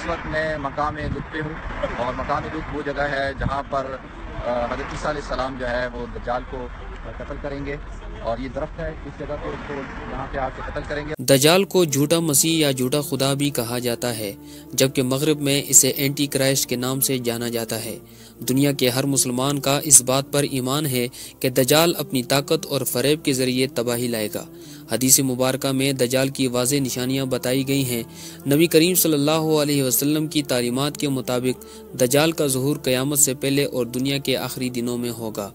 اس وقت میں مقام لط پہ ہوں، اور مقام لط وہ جگہ ہے جہاں پر حضرت عیسیٰ علیہ السلام جو ہے وہ دجال کو قتل کریں گے، اور یہ درخت ہے اس جگہ پہ، اس کو یہاں پہ آ کے قتل کریں گے۔ دجال کو جھوٹا مسیح یا جھوٹا خدا بھی کہا جاتا ہے، جبکہ مغرب میں اسے اینٹی کرائسٹ کے نام سے جانا جاتا ہے۔ دنیا کے ہر مسلمان کا اس بات پر ایمان ہے کہ دجال اپنی طاقت اور فریب کے ذریعے تباہی لائے گا۔ حدیث مبارکہ میں دجال کی واضح نشانیاں بتائی گئی ہیں۔ نبی کریم صلی اللہ علیہ وسلم کی تعلیمات کے مطابق دجال کا ظہور قیامت سے پہلے اور دنیا کے آخری دنوں میں ہوگا۔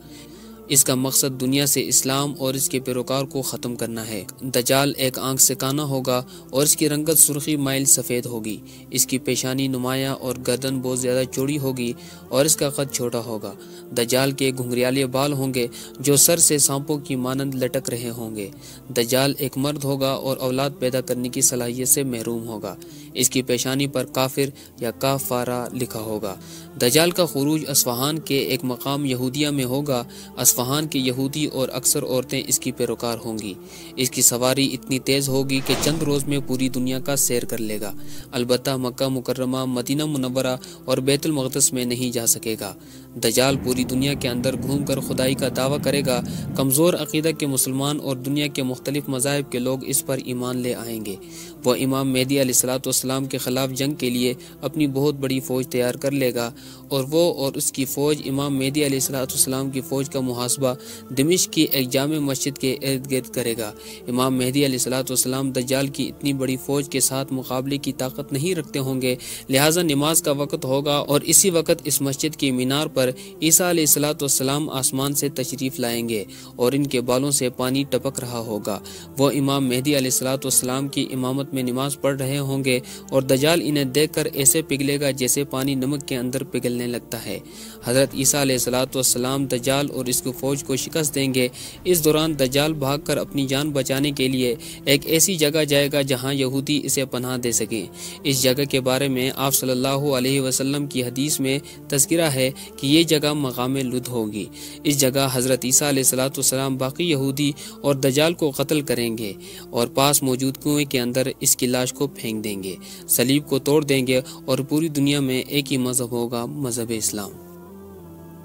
اس کا مقصد دنیا سے اسلام اور اس کے پیروکار کو ختم کرنا ہے۔ دجال ایک آنکھ سے کانا ہوگا اور اس کی رنگت سرخی مائل سفید ہوگی۔ اس کی پیشانی نمایاں اور گردن بہت زیادہ چوڑی ہوگی اور اس کا قد چھوٹا ہوگا۔ دجال کے گھنگریالے بال ہوں گے جو سر سے سانپوں کی مانند لٹک رہے ہوں گے۔ دجال ایک مرد ہوگا اور اولاد پیدا کرنے کی صلاحیت سے محروم ہوگا۔ اس کی پیشانی پر کافر یا کافارہ لکھا ہوگا۔ دجال کا خروج اصفہان کے ایک مقام یہودیہ میں ہوگا۔ اصفہان کے یہودی اور اکثر عورتیں اس کی پیروکار ہوں گی۔ اس کی سواری اتنی تیز ہوگی کہ چند روز میں پوری دنیا کا سیر کر لے گا، البتہ مکہ مکرمہ، مدینہ منورہ اور بیت المقدس میں نہیں جا سکے گا۔ دجال پوری دنیا کے اندر گھوم کر خدائی کا دعویٰ کرے گا۔ کمزور عقیدہ کے مسلمان اور دنیا کے مختلف مذاہب کے لوگ اس پر ایمان لے آئیں گے۔ وہ امام مہدی علیہ السلام کے خلاف جنگ کے لیے اپنی بہت بڑی فوج تیار کر لے گا، اور وہ اور اس کی فوج امام مہدی علیہ السلام کی فوج کا محاسبہ دمشق کی ایک جامع مسجد کے ارد گرد کرے گا۔ امام مہدی علیہ السلام دجال کی اتنی بڑی فوج کے ساتھ مقابلے کی طاقت نہیں رکھتے ہوں گے، لہٰذا نماز کا وقت ہوگا اور اسی وقت اس مسجد کی مینار پر عیسیٰ علیہ السلام آسمان سے تشریف لائیں گے اور ان کے بالوں سے پانی ٹپک رہا ہوگا۔ وہ امام مہدی علیہ السلام کی امامت میں نماز پڑھ رہے ہوں گے اور دجال انہیں دیکھ کر ایسے پگھلے گا جیسے پانی نمک کے اندر پگھلنے لگتا ہے۔ حضرت عیسیٰ علیہ السلام دجال اور اس کی فوج کو شکست دیں گے۔ اس دوران دجال بھاگ کر اپنی جان بچانے کے لیے ایک ایسی جگہ جائے گا جہاں یہودی اسے پناہ دے سکیں۔ اس جگہ کے بارے میں آپ صلی اللہ علیہ وسلم کی حدیث میں تذکرہ ہے کہ یہ جگہ مقام لد ہوگی۔ اس جگہ حضرت عیسیٰ علیہ السلام باقی یہودی اور دجال کو قتل کریں گے اور پاس موجود کنویں کے اندر اس کی لاش کو پھینک دیں گے، صلیب کو توڑ دیں گے اور پوری دنیا میں ایک ہی مذہب ہوگا، مذہب اسلام۔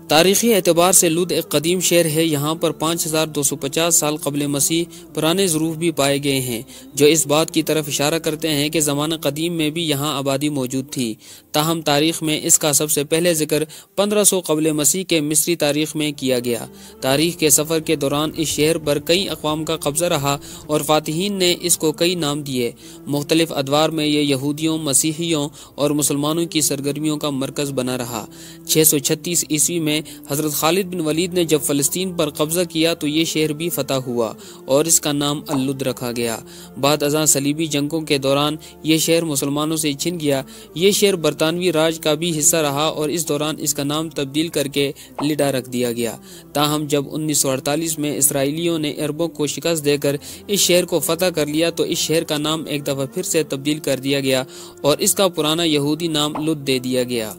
تاریخی اعتبار سے لد ایک قدیم شہر ہے۔ یہاں پر 5250 سال قبل مسیح پرانے ظروف بھی پائے گئے ہیں جو اس بات کی طرف اشارہ کرتے ہیں کہ زمانہ قدیم میں بھی یہاں آبادی موجود تھی۔ تاہم تاریخ میں اس کا سب سے پہلے ذکر 1500 قبل مسیح کے مصری تاریخ میں کیا گیا۔ تاریخ کے سفر کے دوران اس شہر پر کئی اقوام کا قبضہ رہا اور فاتحین نے اس کو کئی نام دیے۔ مختلف ادوار میں یہ یہودیوں، مسیحیوں اور مسلمانوں کی سرگرمیوں کا مرکز بنا رہا۔ 636 عیسوی میں حضرت خالد بن ولید نے جب فلسطین پر قبضہ کیا تو یہ شہر بھی فتح ہوا اور اس کا نام اللد رکھا گیا۔ بعد ازاں صلیبی جنگوں کے دوران یہ شہر مسلمانوں سے چھن گیا۔ یہ شہر برطانوی راج کا بھی حصہ رہا اور اس دوران اس کا نام تبدیل کر کے لڈا رکھ دیا گیا۔ تاہم جب 1948 میں اسرائیلیوں نے عربوں کو شکست دے کر اس شہر کو فتح کر لیا تو اس شہر کا نام ایک دفعہ پھر سے تبدیل کر دیا گیا اور اس کا پرانا یہودی نام لد دے دیا گیا۔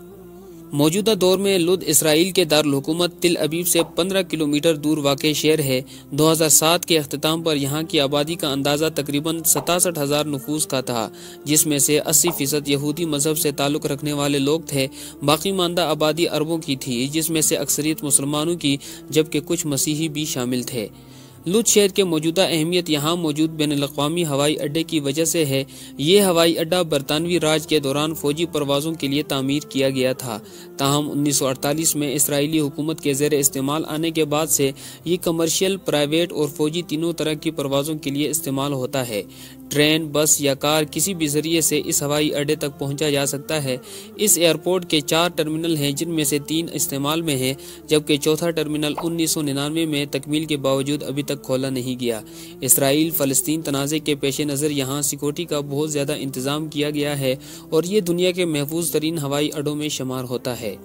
موجودہ دور میں لد اسرائیل کے دارالحکومت تل ابیب سے 15 کلومیٹر دور واقع شہر ہے۔ 2007 کے اختتام پر یہاں کی آبادی کا اندازہ تقریباً 67,000 نفوس کا تھا، جس میں سے 80% یہودی مذہب سے تعلق رکھنے والے لوگ تھے۔ باقی ماندہ آبادی عربوں کی تھی، جس میں سے اکثریت مسلمانوں کی، جبکہ کچھ مسیحی بھی شامل تھے۔ لد شہر کے موجودہ اہمیت یہاں موجود بین الاقوامی ہوائی اڈے کی وجہ سے ہے۔ یہ ہوائی اڈہ برطانوی راج کے دوران فوجی پروازوں کے لیے تعمیر کیا گیا تھا، تاہم 1948 میں اسرائیلی حکومت کے زیر استعمال آنے کے بعد سے یہ کمرشل، پرائیویٹ اور فوجی تینوں طرح کی پروازوں کے لیے استعمال ہوتا ہے۔ ٹرین، بس یا کار کسی بھی ذریعے سے اس ہوائی اڈے تک پہنچا جا سکتا ہے۔ اس ایئرپورٹ کے 4 ٹرمینل ہیں، جن میں سے 3 استعمال میں ہیں، جبکہ چوتھا ٹرمینل 1999 میں تکمیل کے باوجود ابھی تک کھولا نہیں گیا۔ اسرائیل فلسطین تنازع کے پیش نظر یہاں سیکورٹی کا بہت زیادہ انتظام کیا گیا ہے اور یہ دنیا کے محفوظ ترین ہوائی اڈوں میں شمار ہوتا ہے۔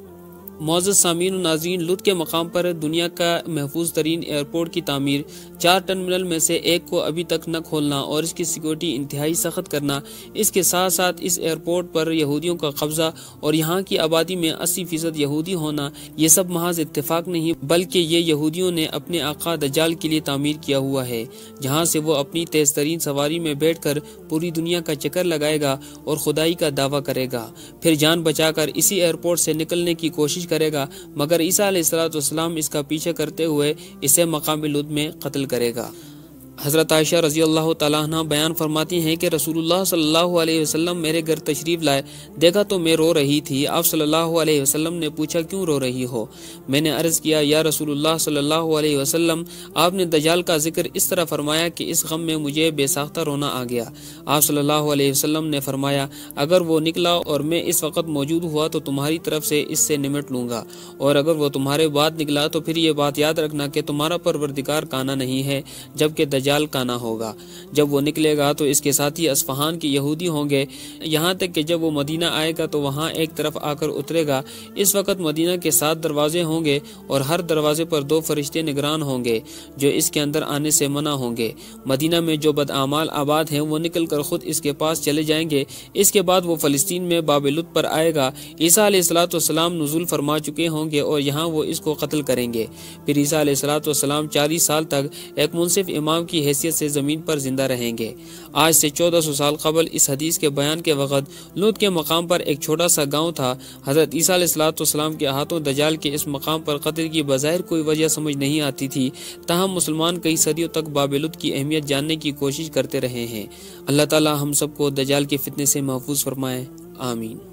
معزز سامعین و ناظرین، لط کے مقام پر دنیا کا محفوظ ترین ایئرپورٹ کی تعمیر، 4 ٹرمینل میں سے ایک کو ابھی تک نہ کھولنا اور اس کی سیکورٹی انتہائی سخت کرنا، اس کے ساتھ ساتھ اس ایئرپورٹ پر یہودیوں کا قبضہ اور یہاں کی آبادی میں 80% یہودی ہونا، یہ سب محض اتفاق نہیں بلکہ یہ یہودیوں نے اپنے آقا دجال کے لیے تعمیر کیا ہوا ہے، جہاں سے وہ اپنی تیز ترین سواری میں بیٹھ کر پوری دنیا کا چکر لگائے گا اور خدائی کا دعویٰ کرے گا، پھر جان بچا کر اسی ایئرپورٹ سے نکلنے کی کوشش کرے گا، مگر عیسیٰ علیہ السلام اس کا پیچھے کرتے ہوئے اسے مقام لد میں قتل کرے گا۔ حضرت عائشہ رضی اللہ تعالیٰ عنہ بیان فرماتی ہیں کہ رسول اللہ صلی اللہ علیہ وسلم میرے گھر تشریف لائے، دیکھا تو میں رو رہی تھی۔ آپ صلی اللہ علیہ وسلم نے پوچھا کیوں رو رہی ہو؟ میں نے عرض کیا یا رسول اللہ صلی اللہ علیہ وسلم، آپ نے دجال کا ذکر اس طرح فرمایا کہ اس غم میں مجھے بے ساختہ رونا آ گیا۔ آپ صلی اللہ علیہ وسلم نے فرمایا اگر وہ نکلا اور میں اس وقت موجود ہوا تو تمہاری طرف سے اس سے نمٹ لوں گا، اور اگر وہ تمہارے بعد نکلا تو پھر یہ بات یاد رکھنا کہ تمہارا پروردگار کانا نہیں ہے جبکہ دجال کانا ہوگا۔ جب وہ نکلے گا تو اس کے ساتھی اصفہان کے یہودی ہوں گے، یہاں تک کہ جب وہ مدینہ آئے گا تو وہاں ایک طرف آ کر اترے گا۔ اس وقت مدینہ کے 7 دروازے ہوں گے اور ہر دروازے پر 2 فرشتے نگران ہوں گے جو اس کے اندر آنے سے منع ہوں گے۔ مدینہ میں جو بدعمال آباد ہیں وہ نکل کر خود اس کے پاس چلے جائیں گے۔ اس کے بعد وہ فلسطین میں باب لط پر آئے گا۔ عیسیٰ علیہ السلام نزول فرما چکے ہوں گے اور یہاں وہ اس کو قتل کریں گے۔ پھر عیسیٰ علیہ السلام 40 سال تک ایک منصف امام کی حیثیت سے زمین پر زندہ رہیں گے۔ آج سے 1400 سال قبل اس حدیث کے بیان کے وقت لوط کے مقام پر ایک چھوٹا سا گاؤں تھا۔ حضرت عیسیٰ علیہ السلام کے ہاتھوں دجال کے اس مقام پر قتل کی بظاہر کوئی وجہ سمجھ نہیں آتی تھی، تاہم مسلمان کئی صدیوں تک باب لط کی اہمیت جاننے کی کوشش کرتے رہے ہیں۔ اللہ تعالی ہم سب کو دجال کے فتنے سے محفوظ فرمائے، آمین۔